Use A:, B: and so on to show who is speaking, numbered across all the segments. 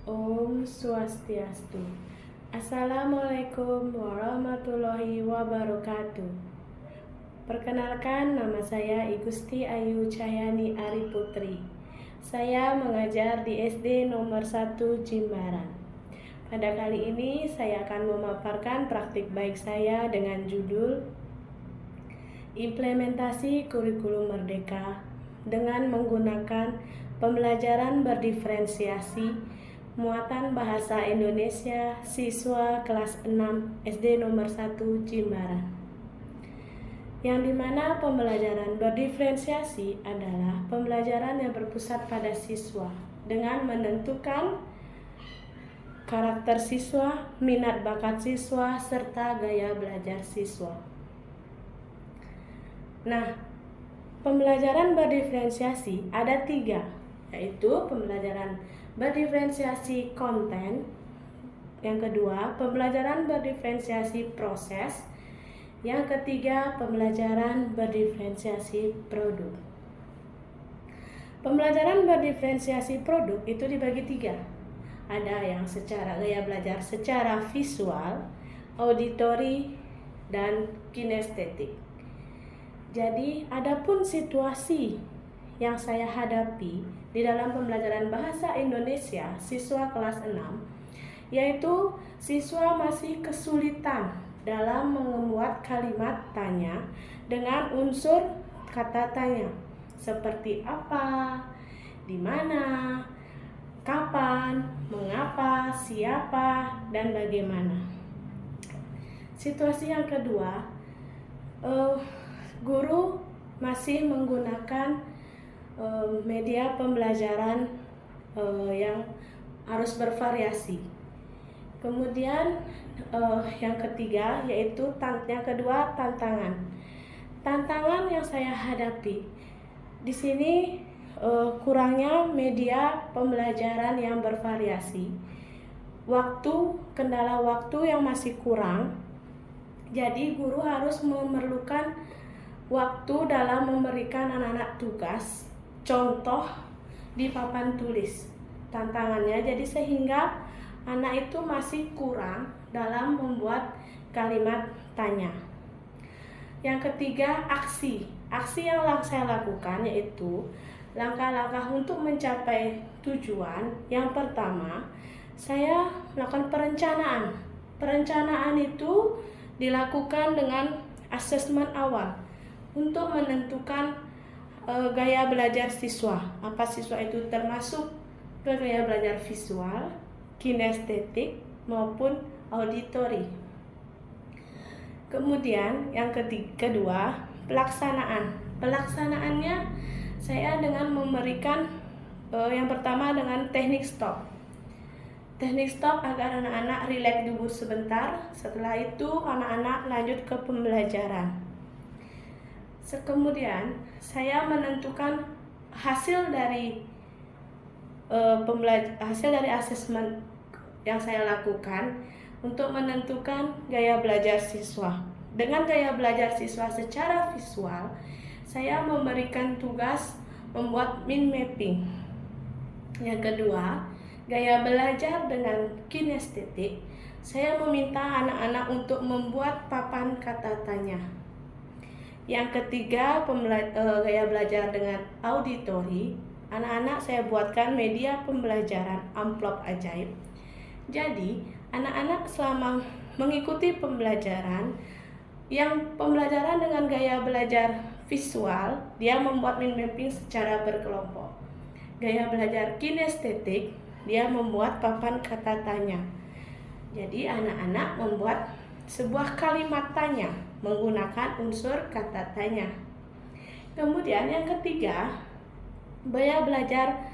A: Om Swastiastu. Assalamualaikum warahmatullahi wabarakatuh. Perkenalkan, nama saya Igusti Ayu Cahyani Ari Putri. Saya mengajar di SD nomor 1 Jimbaran. Pada kali ini saya akan memaparkan praktik baik saya dengan judul Implementasi Kurikulum Merdeka dengan menggunakan pembelajaran berdiferensiasi muatan bahasa Indonesia siswa kelas 6 SD nomor 1 Jimbaran. Yang dimana pembelajaran berdiferensiasi adalah pembelajaran yang berpusat pada siswa dengan menentukan karakter siswa, minat bakat siswa, serta gaya belajar siswa. Nah, pembelajaran berdiferensiasi ada 3, yaitu pembelajaran berdiferensiasi konten, yang kedua pembelajaran berdiferensiasi proses, yang ketiga pembelajaran berdiferensiasi produk. Pembelajaran berdiferensiasi produk itu dibagi 3. Ada yang secara gaya belajar secara visual, auditori, dan kinestetik. Jadi, adapun situasi yang saya hadapi di dalam pembelajaran bahasa Indonesia siswa kelas 6, yaitu siswa masih kesulitan dalam membuat kalimat tanya dengan unsur kata tanya seperti apa, di mana, kapan, mengapa, siapa, dan bagaimana. Situasi yang kedua, guru masih menggunakan media pembelajaran yang harus bervariasi. Kemudian yang ketiga yaitu yang kedua tantangan. Tantangan yang saya hadapi di sini kurangnya media pembelajaran yang bervariasi. Kendala waktu yang masih kurang. Jadi guru harus memerlukan waktu dalam memberikan anak-anak tugas, contoh di papan tulis tantangannya, jadi sehingga anak itu masih kurang dalam membuat kalimat tanya. Yang ketiga, aksi yang saya lakukan yaitu langkah-langkah untuk mencapai tujuan. Yang pertama, saya melakukan perencanaan itu dilakukan dengan asesmen awal untuk menentukan gaya belajar siswa. Apa siswa itu termasuk ke gaya belajar visual, kinestetik, maupun auditori. Kemudian yang kedua, pelaksanaan. Pelaksanaannya saya dengan memberikan yang pertama dengan teknik stop. Teknik stop agar anak-anak rileks dulu sebentar. Setelah itu anak-anak lanjut ke pembelajaran. Kemudian saya menentukan hasil dari asesmen yang saya lakukan untuk menentukan gaya belajar siswa. Dengan gaya belajar siswa secara visual, saya memberikan tugas membuat mind mapping. Yang kedua, gaya belajar dengan kinestetik, saya meminta anak-anak untuk membuat papan kata tanya. Yang ketiga, gaya belajar dengan auditori, anak-anak saya buatkan media pembelajaran amplop ajaib. Jadi, anak-anak selama mengikuti pembelajaran dengan gaya belajar visual, dia membuat mind mapping secara berkelompok. Gaya belajar kinestetik, dia membuat papan kata tanya. Jadi, anak-anak membuat sebuah kalimat tanya menggunakan unsur kata tanya. Kemudian yang ketiga, gaya belajar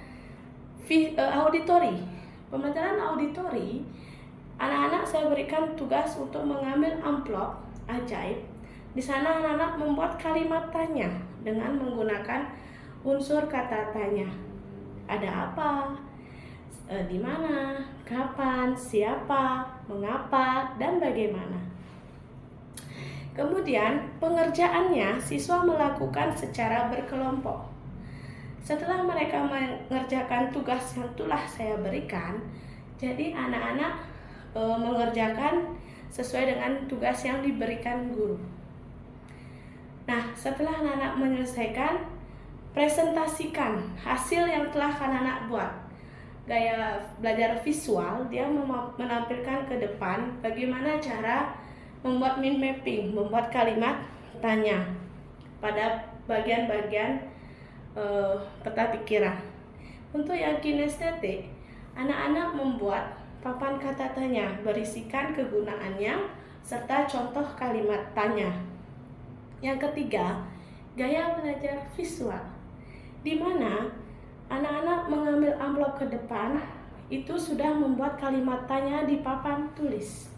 A: auditori. Pembelajaran auditori, anak-anak saya berikan tugas untuk mengambil amplop ajaib. Di sana anak-anak membuat kalimat tanya dengan menggunakan unsur kata tanya. Ada apa? Di mana? Kapan? Siapa? Mengapa? Dan bagaimana? Kemudian pengerjaannya siswa melakukan secara berkelompok. Setelah mereka mengerjakan tugas yang telah saya berikan, Jadi anak-anak mengerjakan sesuai dengan tugas yang diberikan guru. Nah, setelah anak-anak menyelesaikan, presentasikan hasil yang telah anak-anak buat. Gaya belajar visual, dia menampilkan ke depan bagaimana cara membuat mind mapping, membuat kalimat tanya pada bagian-bagian peta pikiran. Untuk yang kinestetik, anak-anak membuat papan kata tanya berisikan kegunaannya serta contoh kalimat tanya. Yang ketiga, gaya belajar visual, di mana anak-anak mengambil amplop ke depan, itu sudah membuat kalimat tanya di papan tulis.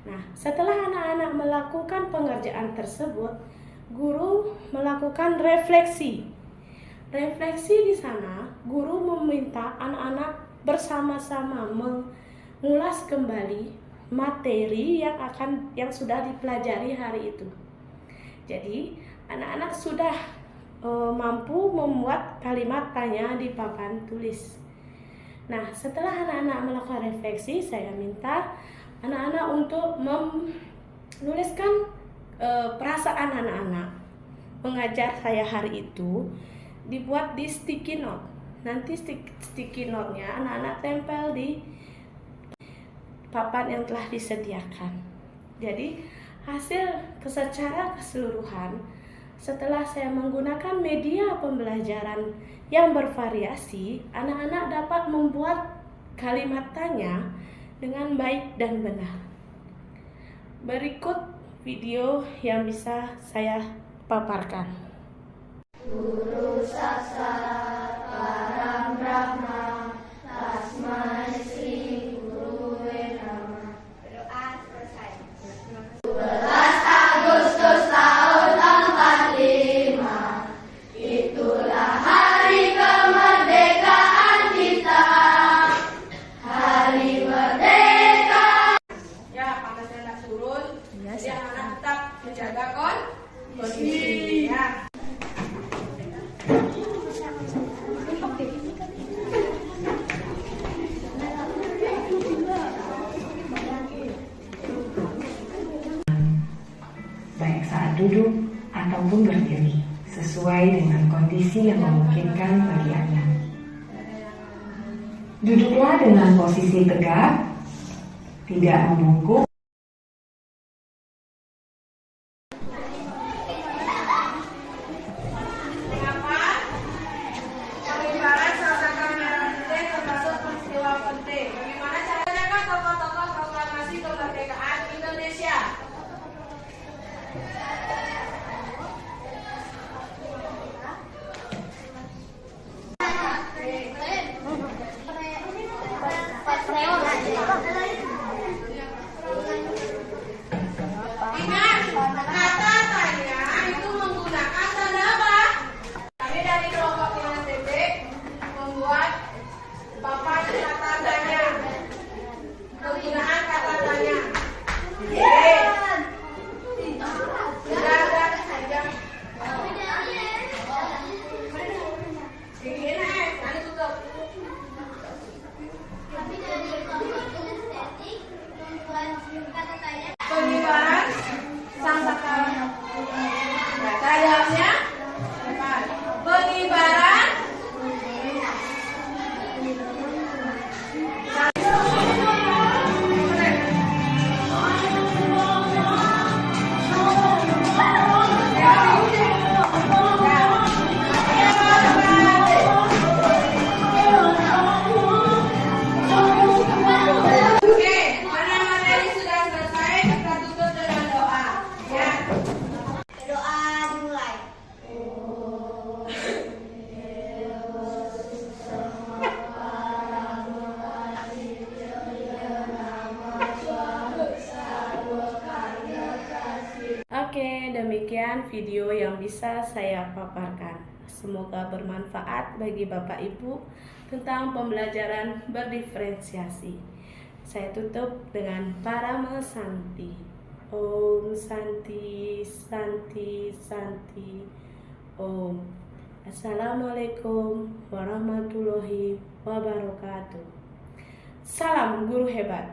A: Nah, setelah anak-anak melakukan pengerjaan tersebut, guru melakukan refleksi. Refleksi di sana, guru meminta anak-anak bersama-sama mengulas kembali materi yang sudah dipelajari hari itu. Jadi, anak-anak sudah mampu membuat kalimat tanya di papan tulis. Nah, setelah anak-anak melakukan refleksi, saya minta anak-anak untuk menuliskan perasaan anak-anak mengajar saya hari itu, dibuat di sticky note. Nanti sticky note-nya anak-anak tempel di papan yang telah disediakan. Jadi, hasil secara keseluruhan, setelah saya menggunakan media pembelajaran yang bervariasi, anak-anak dapat membuat kalimat tanya dengan baik dan benar. Berikut video yang bisa saya paparkan. Guru Saksara Param Brahma Tasmai Sri Guru Nama. Berdoa selesai. 17 Agustus tahun 45, itulah hari kemerdekaan kita. Hari merdeka. Ya, panasnya tidak turun. Jadi anak-anak tetap menjaga kondisi. Ya.
B: Baik saat duduk ataupun berdiri, sesuai dengan kondisi yang memungkinkan bagi anak. Duduklah dengan posisi tegak, tidak membungkuk.
A: Pengibaran Sasaka Merah Putih termasuk peristiwa penting. Bagaimana caranya tokoh-tokoh proklamasi kemerdekaan Indonesia? Ingat, kata tanya itu menggunakan tanda apa? Kami dari kelompok kinestetik membuat papan kata tanya. Penggunaan kata tanya. Sudah ada saja. Ini nanti tutup. Pengibaran Sasaka. Baca dalamnya. Pengibaran Oke, demikian video yang bisa saya paparkan. Semoga bermanfaat bagi Bapak Ibu tentang pembelajaran berdiferensiasi. Saya tutup dengan Parama Santi. Om Santi, Santi, Santi. Om. Assalamualaikum warahmatullahi wabarakatuh. Salam guru hebat.